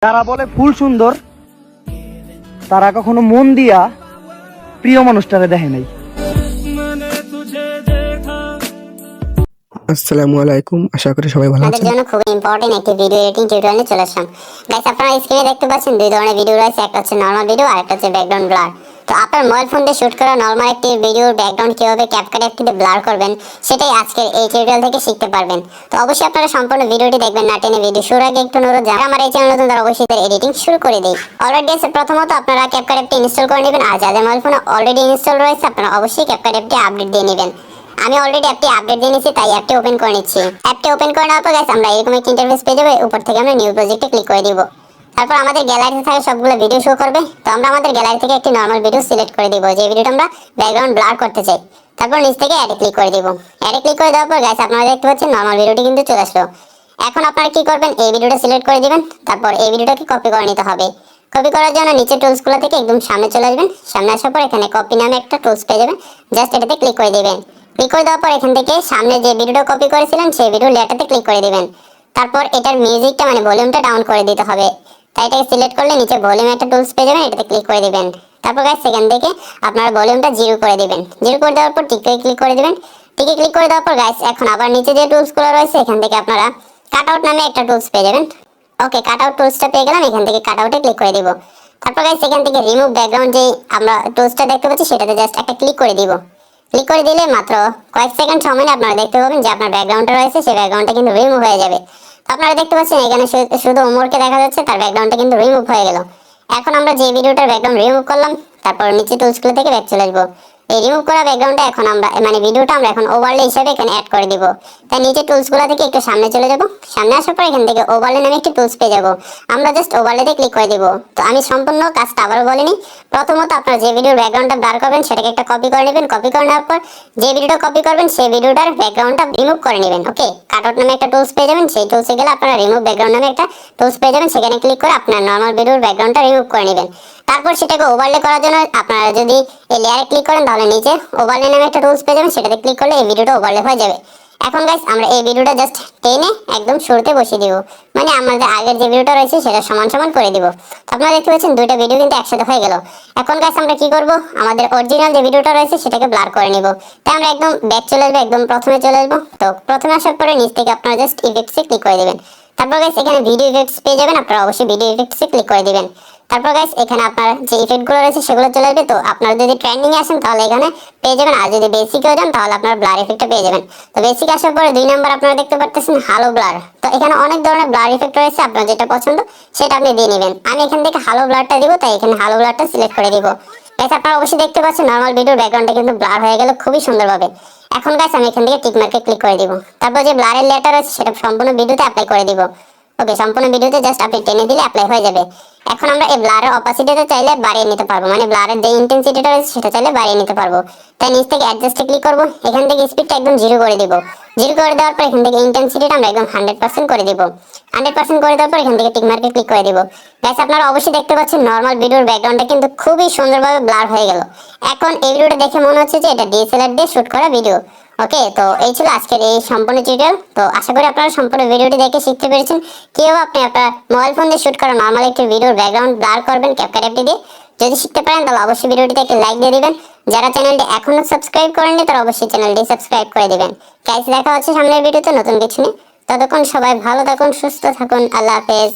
যারা বলে ফুল সুন্দর তারা কখনো মন দিয়া প্রিয় মানুষটারে দেখে নাই। আসসালামু আলাইকুম, আশা করি সবাই ভালো আপনাদের আছেন। জন্য খুব ইম্পর্টেন্ট একটি ভিডিও এডিটিং টিউটোরিয়াল নিয়ে চলে আসলাম। গাইস, আপনারা স্ক্রিনে দেখতে পাচ্ছেন দুই ধরনের ভিডিও রয়েছে, একটা হচ্ছে নরমাল ভিডিও আর একটা হচ্ছে ব্যাকগ্রাউন্ড ব্লার। তো আপনার মোবাইল ফোন দিয়ে শুট করা নরমাল একটি ভিডিওর ব্যাকগ্রাউন্ড কিভাবে ক্যাপকাট অ্যাপ দিয়ে ব্লার করবেন সেটাই আজকের এই টিউটোরিয়াল থেকে শিখতে পারবেন। তো অবশ্যই আপনারা সম্পূর্ণ ভিডিওটি দেখবেন না টেনে। ভিডিও শুরুর আগে একটু অনুরোধ, যারা আমার এই চ্যানেল নতুন তারা অবশ্যই তার এডিটিং শুরু করে দিই। অলরেডি গাইস, প্রথমত আপনারা ক্যাপকাট অ্যাপটি ইনস্টল করে নেবেন, আর যাদের মোবাইল ফোনে অলরেডি ইনস্টল রয়েছে আপনারা অবশ্যই ক্যাপকাট অ্যাপটি আপডেট দিয়ে নেবেন। আমি অলরেডি অ্যাপটি আপডেট দিয়ে নিয়েছি, তাই অ্যাপটি ওপেন করে নিচ্ছি। অ্যাপটি ওপেন করে নেওয়ার পর গাইস আমরা এরকম একটা ইন্টারফেস পেয়ে যাবো। উপর থেকে আমরা নিউ প্রজেক্টে ক্লিক করে দিব। তারপর আমাদের গ্যালারিতে থাকে সবগুলো ভিডিও শো করবে। তো আমরা আমাদের গ্যালারি থেকে একটি নরমাল ভিডিও সিলেক্ট করে দিব, যে ভিডিওটা আমরা ব্যাকগ্রাউন্ড ব্লার করতে চাই। তারপর নিচ থেকে অ্যাডে ক্লিক করে দিব। অ্যাডে ক্লিক করে দেওয়ার পর গাইস আপনারা দেখতে পাচ্ছেন নরমাল ভিডিওটি কিন্তু চলে আসলো। এখন আপনারা কি করবেন, এই ভিডিওটা সিলেক্ট করে দিবেন। তারপর এই ভিডিওটাকে কপি করে নিতে হবে। কপি করার জন্য নিচে টুলসগুলো থেকে একদম সামনে চলে আসবেন। সামনে আসার পর এখানে কপি নামে একটা টুলস পেয়ে যাবেন, জাস্ট এটাতে ক্লিক করে দিবেন। ক্লিক করে দেওয়ার পর এখান থেকে সামনে যে ভিডিওটা কপি করেছিলেন সেই ভিডিও লেটারতে ক্লিক করে দিবেন। তারপর এটার মিউজিকটা মানে ভলিউমটা ডাউন করে দিতে হবে। তাই এটাকে সিলেক্ট করলে নিচে ভলিউম একটা টুলস পেয়ে যাবেন, এটাতে ক্লিক করে দিবেন। তারপর গাইস সেখান থেকে আপনারা ভলিউমটা 0 করে দিবেন। 0 করে দেওয়ার পর টিকে ক্লিক করে দিবেন। টিকে ক্লিক করে দেওয়ার পর গাইস এখন আবার নিচে যে টুলসগুলো রয়েছে এখান থেকে আপনারা কাট আউট নামে একটা টুলস পেয়ে যাবেন। ওকে, কাট আউট টুলসটা পেয়ে গেলাম, এখান থেকে কাট আউটে ক্লিক করে দিব। তারপর গাইস এখান থেকে রিমুভ ব্যাকগ্রাউন্ড যে আমরা টুলসটা দেখতে পাচ্ছি সেটাতে জাস্ট একটা ক্লিক করে দিব। ক্লিক করে দিলে মাত্র কয়েক সেকেন্ড সময় আপনারা দেখতে পাবেন যে আপনার ব্যাকগ্রাউন্ডটা রয়েছে সেই ব্যাকগ্রাউন্ডটা কিন্তু রিমুভ হয়ে যাবে। তো আপনারা দেখতে পাচ্ছেন এখানে শুধু ওমরকে দেখা যাচ্ছে, তার ব্যাকগ্রাউন্ডটা কিন্তু রিমুভ হয়ে গেল। এখন আমরা যে ভিডিওটার ব্যাকগ্রাউন্ড রিমুভ করলাম তারপর নিচে টুলসগুলো থেকে ব্যাক চলে আসবো। এই রিমুভ করা ব্যাকগ্রাউন্ডটা এখন আমরা মানে ভিডিওটা আমরা এখন ওভারলে হিসেবে এখানে অ্যাড করে দিব। তাই নিচে টুলসগুলো থেকে একটু সামনে চলে যাব। সামনে আসার পর এখান থেকে ওভারলে নামে একটি টুলস পেয়ে যাব। আমরা জাস্ট ওভারলেতে ক্লিক করে দিব। তো আমি সম্পূর্ণ কাজটা আবারও বলিনি। প্রথমত আপনারা যে ভিডিওর ব্যাকগ্রাউন্ডটা ব্লার করবেন সেটাকে একটা কপি করে নেবেন। কপি করে নেওয়ার পর যে ভিডিওটা কপি করবেন সেই ভিডিওটার ব্যাকগ্রাউন্ডটা রিমুভ করে নেবেন। ওকে, কাটআউট নামে একটা টুলস পেয়ে যাবেন। সেই টুলসে গেলে আপনারা রিমুভ ব্যাকগ্রাউন্ড নামে একটা টুলস পেয়ে যাবেন। সেখানে ক্লিক করে আপনার নরমাল ভিডিওর ব্যাকগ্রাউন্ডটা রিমুভ করে নেবেন। তারপর সেটাকে ওভারলে করার জন্য আপনারা যদি এই লেয়ারে ক্লিক করেন তাহলে নিচে ওভারলে নামে একটা টুলস পেয়ে যাবেন, সেটাতে ক্লিক করলে এই ভিডিওটা ওভারলে হয়ে যাবে। এখন গাইস আমরা এই ভিডিওটা জাস্ট টেনে একদম শুরুতে বসিয়ে দিব, মানে আমাদের আগের যে ভিডিওটা রয়েছে সেটা সমান সমান করে দিব। তো আপনারা দেখতে পাচ্ছেন দুইটা ভিডিও কিন্তু একসাথে হয়ে গেল। এখন গাইস আমরা কি করব, আমাদের অরিজিনাল যে ভিডিওটা রয়েছে সেটাকে ব্লার করে নিব। তাই আমরা একদম ব্যাক চলে আসবো, একদম প্রথমে চলে আসবো। তো প্রথমে আসার পরে নিচ থেকে আপনারা জাস্ট ইফেক্টসে ক্লিক করে দিবেন। তারপর গাইস এখানে ভিডিও ইফেক্টস পেয়ে যাবেন, আপনারা অবশ্যই ভিডিও ইফেক্টসে ক্লিক করে দিবেন। তারপর গাইস এখানে আপনার যে ইফেক্টগুলো রয়েছে সেগুলো চলে আসবে। তো আপনারা যদি ট্রেন্ডিং এ আসেন তাহলে এখানে পেয়ে যাবেন, আর যদি বেসিক হয়ে যান তাহলে আপনার ব্লার ইফেক্টটা পেয়ে যাবেন। তো বেসিক আসার পরে 2 নাম্বার আপনারা দেখতে পাচ্ছেন হ্যালো ব্লার। তো এখানে অনেক ধরনের ব্লার ইফেক্ট রয়েছে, আপনার যেটা পছন্দ সেটা আপনি দিয়ে নেবেন। আমি এখান থেকে হ্যালো ব্লারটা দিব, তাই এখানে হ্যালো ব্লারটা সিলেক্ট করে দিব। গাইস আপনারা অবশ্যই দেখতে পাচ্ছেন নরমাল ভিডিওর ব্যাকগ্রাউন্ডটা কিন্তু ব্লার হয়ে গেল খুবই সুন্দরভাবে। এখন গাইস আমি এখান থেকে টিক মার্কে ক্লিক করে দিব। তারপর যে ব্লারের লেয়ারটা রয়েছে সেটা সম্পূর্ণ ভিডিওতে অ্যাপ্লাই করে দিব। ওকে, সম্পূর্ণ ভিডিওতে জাস্ট আপনি টেনে দিলে অ্যাপ্লাই হয়ে যাবে। এখন আমরা এই ব্লারের অপাসিটিটা চাইলে বাড়িয়ে নিতে পারবো, মানে ব্লারের যে ইন্টেন্সিটিটা রয়েছে সেটা চাইলে বাড়িয়ে নিতে পারবো। তাই নিচ থেকে অ্যাডজাস্টে ক্লিক করব, এখান থেকে স্পিডটা একদম 0 করে দিব। 0 করে দেওয়ার পর এখান থেকে ইন্টেন্সিটিটা আমরা একদম 100% করে দিব। 100% করে দেওয়ার পর এখান থেকে টিক মার্কে ক্লিক করে দিব। গাইস আপনারা অবশ্যই দেখতে পাচ্ছেন নরমাল ভিডিওর ব্যাকগ্রাউন্ডটা কিন্তু খুবই সুন্দরভাবে ব্লার হয়ে গেল। এখন এই ভিডিওটা দেখে মনে হচ্ছে যে এটা ডিএসএলআর দিয়ে শুট করা ভিডিও। ওকে, তো এই ছিল আজকের এই সম্পূর্ণ টিউটোরিয়াল। তো আশা করি আপনারা সম্পূর্ণ ভিডিওটি দেখে শিখতে পেরেছেন কিভাবে আপনি আপনার মোবাইল ফোন দিয়ে শুট করা নরমাল একটি ভিডিওর ব্যাকগ্রাউন্ড ব্লার করবেন ক্যাপকাট অ্যাপটি দিয়ে। যদি শিখতে পারেন তাহলে অবশ্যই ভিডিওটিতে একটি লাইক দিয়ে দিবেন। যারা চ্যানেলটি এখনো সাবস্ক্রাইব করেননি তারা অবশ্যই চ্যানেলটি সাবস্ক্রাইব করে দিবেন। গাইস দেখা হচ্ছে সামনের ভিডিওতে নতুন কিছু নিয়ে। ততক্ষণ সবাই ভালো থাকুন, সুস্থ থাকুন। আল্লাহ হাফেজ।